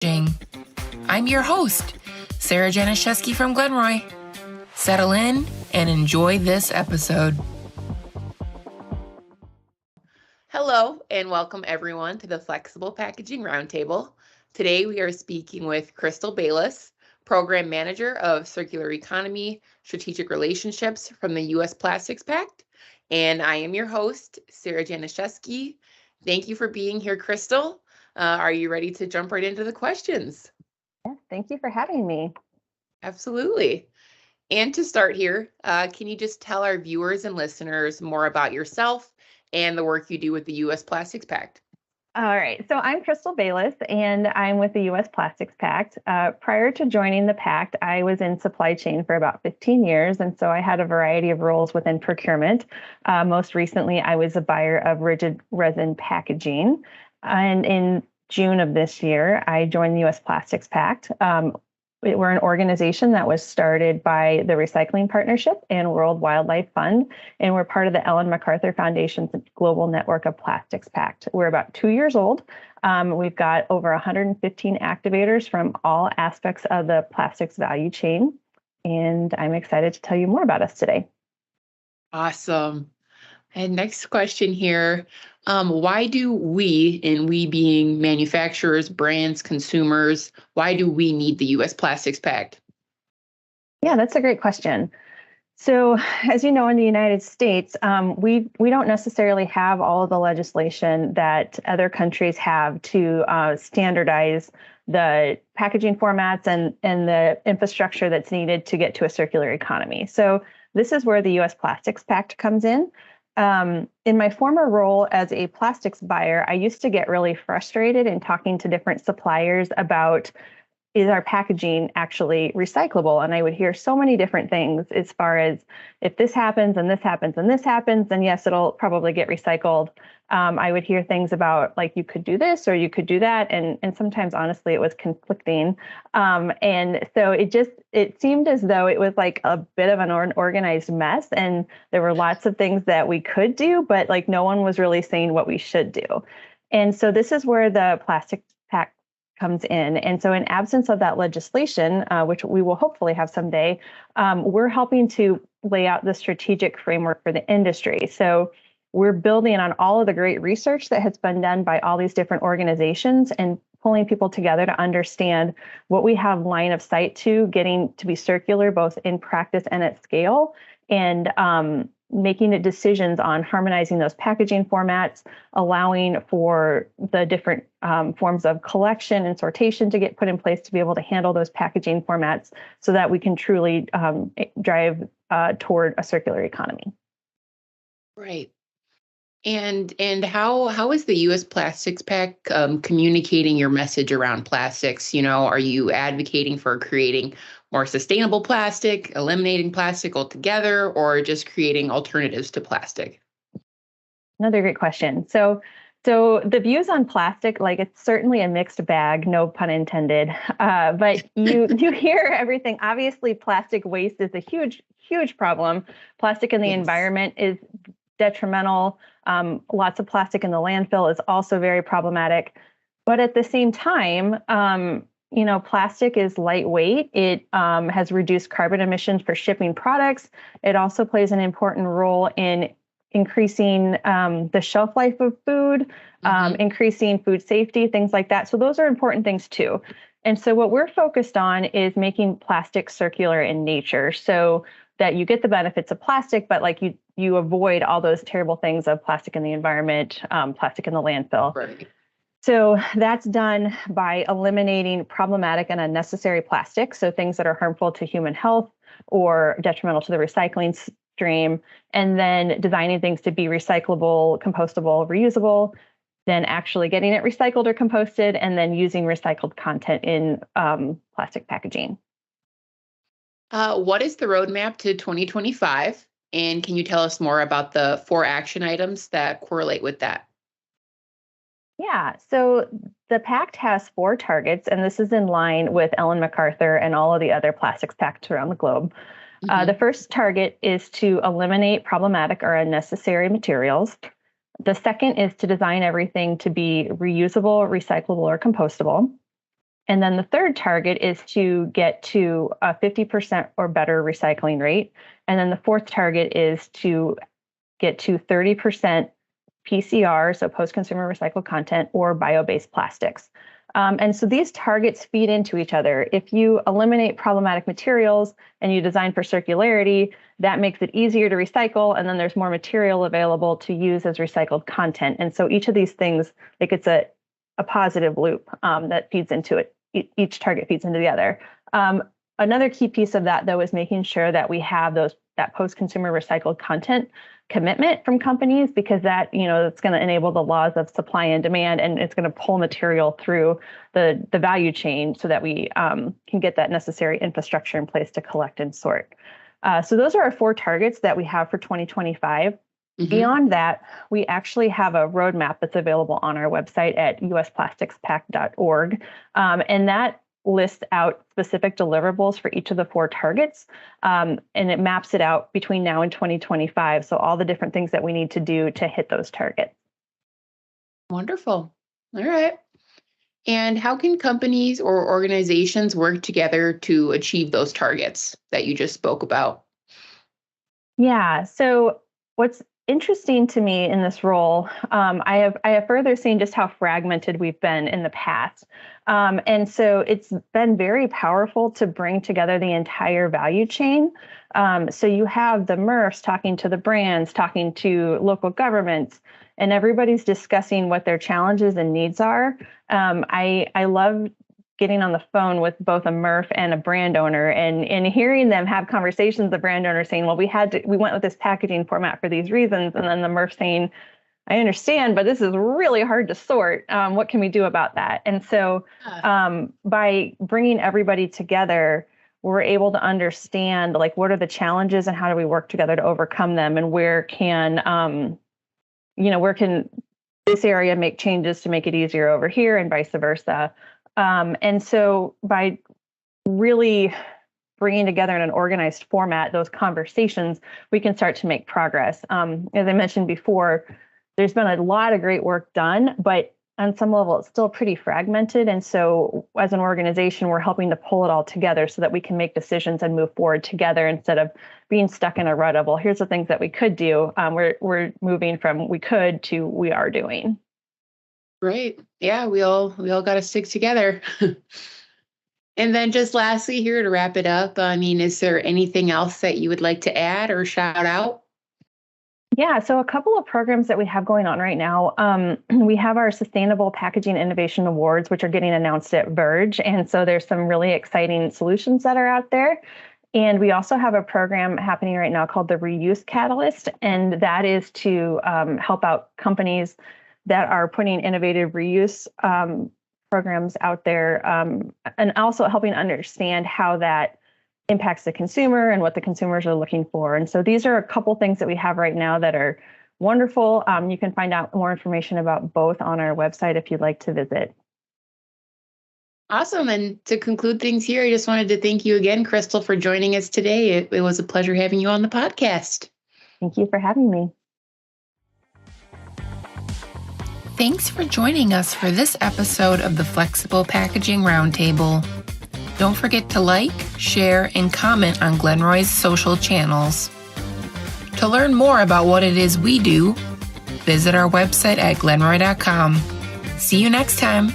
I'm your host, Sarah Janishevsky from Glenroy. Settle in and enjoy this episode. Hello, and welcome everyone to the Flexible Packaging Roundtable. Today we are speaking with Crystal Bayliss, Program Manager of Circular Economy Strategic Relationships from the US Plastics Pact. And I am your host, Sarah Janishevsky. Thank you for being here, Crystal. Are you ready to jump right into the questions? Yeah, thank you for having me. Absolutely. And to start here, can you just tell our viewers and listeners more about yourself and the work you do with the US Plastics Pact? All right, so I'm Crystal Bayliss, and I'm with the US Plastics Pact. Prior to joining the Pact, I was in supply chain for about 15 years, and so I had a variety of roles within procurement. Most recently, I was a buyer of rigid resin packaging. And in June of this year, I joined the US Plastics Pact. We're an organization that was started by the Recycling Partnership and World Wildlife Fund, and we're part of the Ellen MacArthur Foundation's Global Network of Plastics Pact. We're about 2 years old. We've got over 115 activators from all aspects of the plastics value chain, and I'm excited to tell you more about us today. Awesome. And next question here, why do we, and we being manufacturers, brands, consumers, why do we need the US Plastics Pact? Yeah, that's a great question. So, as you know, in the United States, we don't necessarily have all of the legislation that other countries have to standardize the packaging formats and the infrastructure that's needed to get to a circular economy. So this is where the US Plastics Pact comes in. In my former role as a plastics buyer, I used to get really frustrated in talking to different suppliers about, is our packaging actually recyclable? And I would hear so many different things as far as, if this happens and this happens and this happens, then yes, it'll probably get recycled. I would hear things about, like, you could do this or you could do that. And sometimes, honestly, it was conflicting. And so it seemed as though it was like a bit of an unorganized mess. And there were lots of things that we could do, but like no one was really saying what we should do. And so this is where the Plastic Pact comes in. And so in absence of that legislation, which we will hopefully have someday, we're helping to lay out the strategic framework for the industry. So we're building on all of the great research that has been done by all these different organizations and pulling people together to understand what we have line of sight to getting to be circular, both in practice and at scale, and making the decisions on harmonizing those packaging formats, allowing for the different forms of collection and sortation to get put in place to be able to handle those packaging formats so that we can truly drive toward a circular economy. Right. And how is the US Plastics Pact communicating your message around plastics? You know, are you advocating for creating more sustainable plastic, eliminating plastic altogether, or just creating alternatives to plastic? Another great question. So the views on plastic, like, it's certainly a mixed bag, no pun intended. But you hear everything. Obviously, plastic waste is a huge problem. Plastic in the environment is detrimental. Lots of plastic in the landfill is also very problematic. But at the same time, plastic is lightweight. It has reduced carbon emissions for shipping products. It also plays an important role in increasing the shelf life of food, increasing food safety, things like that. So those are important things too. And so what we're focused on is making plastic circular in nature, so that you get the benefits of plastic, but like you avoid all those terrible things of plastic in the environment, plastic in the landfill. Right. So that's done by eliminating problematic and unnecessary plastics, so things that are harmful to human health or detrimental to the recycling stream, and then designing things to be recyclable, compostable, reusable, then actually getting it recycled or composted, and then using recycled content in plastic packaging. What is the roadmap to 2025? And can you tell us more about the 4 action items that correlate with that? Yeah, so the Pact has 4 targets, and this is in line with Ellen MacArthur and all of the other plastics pacts around the globe. The first target is to eliminate problematic or unnecessary materials. The second is to design everything to be reusable, recyclable, or compostable. And then the third target is to get to a 50% or better recycling rate. And then the fourth target is to get to 30% PCR, so post-consumer recycled content, or bio-based plastics. And so these targets feed into each other. If you eliminate problematic materials and you design for circularity, that makes it easier to recycle, and then there's more material available to use as recycled content. And so each of these things, like it's a positive loop that feeds into it. Each target feeds into the other. Another key piece of that, though, is making sure that we have that post-consumer recycled content commitment from companies, because that, it's going to enable the laws of supply and demand, and it's going to pull material through the value chain so that we can get that necessary infrastructure in place to collect and sort. So those are our 4 targets that we have for 2025. Mm-hmm. Beyond that, we actually have a roadmap that's available on our website at usplasticpact.org, and that lists out specific deliverables for each of the 4 targets, and it maps it out between now and 2025. So all the different things that we need to do to hit those targets. Wonderful. All right. And how can companies or organizations work together to achieve those targets that you just spoke about? Yeah. So what's interesting to me in this role, I have further seen just how fragmented we've been in the past. And so it's been very powerful to bring together the entire value chain. So you have the MRFs talking to the brands, talking to local governments, and everybody's discussing what their challenges and needs are. I love getting on the phone with both a MRF and a brand owner and hearing them have conversations, the brand owner saying, well, we went with this packaging format for these reasons. And then the MRF saying, I understand, but this is really hard to sort. What can we do about that? And so by bringing everybody together, we're able to understand like what are the challenges and how do we work together to overcome them, and where can this area make changes to make it easier over here, and vice versa. And so by really bringing together in an organized format those conversations, we can start to make progress. As I mentioned before, there's been a lot of great work done, but on some level, it's still pretty fragmented. And so as an organization, we're helping to pull it all together so that we can make decisions and move forward together instead of being stuck in a rut of, well, here's the things that we could do. We're moving from we could to we are doing. Right. Yeah, we all got to stick together. And then just lastly here to wrap it up, is there anything else that you would like to add or shout out? Yeah, so a couple of programs that we have going on right now. We have our Sustainable Packaging Innovation Awards, which are getting announced at Verge. And so there's some really exciting solutions that are out there. And we also have a program happening right now called the Reuse Catalyst. And that is to help out companies that are putting innovative reuse programs out there, and also helping understand how that impacts the consumer and what the consumers are looking for. And so these are a couple things that we have right now that are wonderful. You can find out more information about both on our website if you'd like to visit. Awesome. And to conclude things here, I just wanted to thank you again, Crystal, for joining us today. It was a pleasure having you on the podcast. Thank you for having me. Thanks for joining us for this episode of the Flexible Packaging Roundtable. Don't forget to like, share, and comment on Glenroy's social channels. To learn more about what it is we do, visit our website at glenroy.com. See you next time.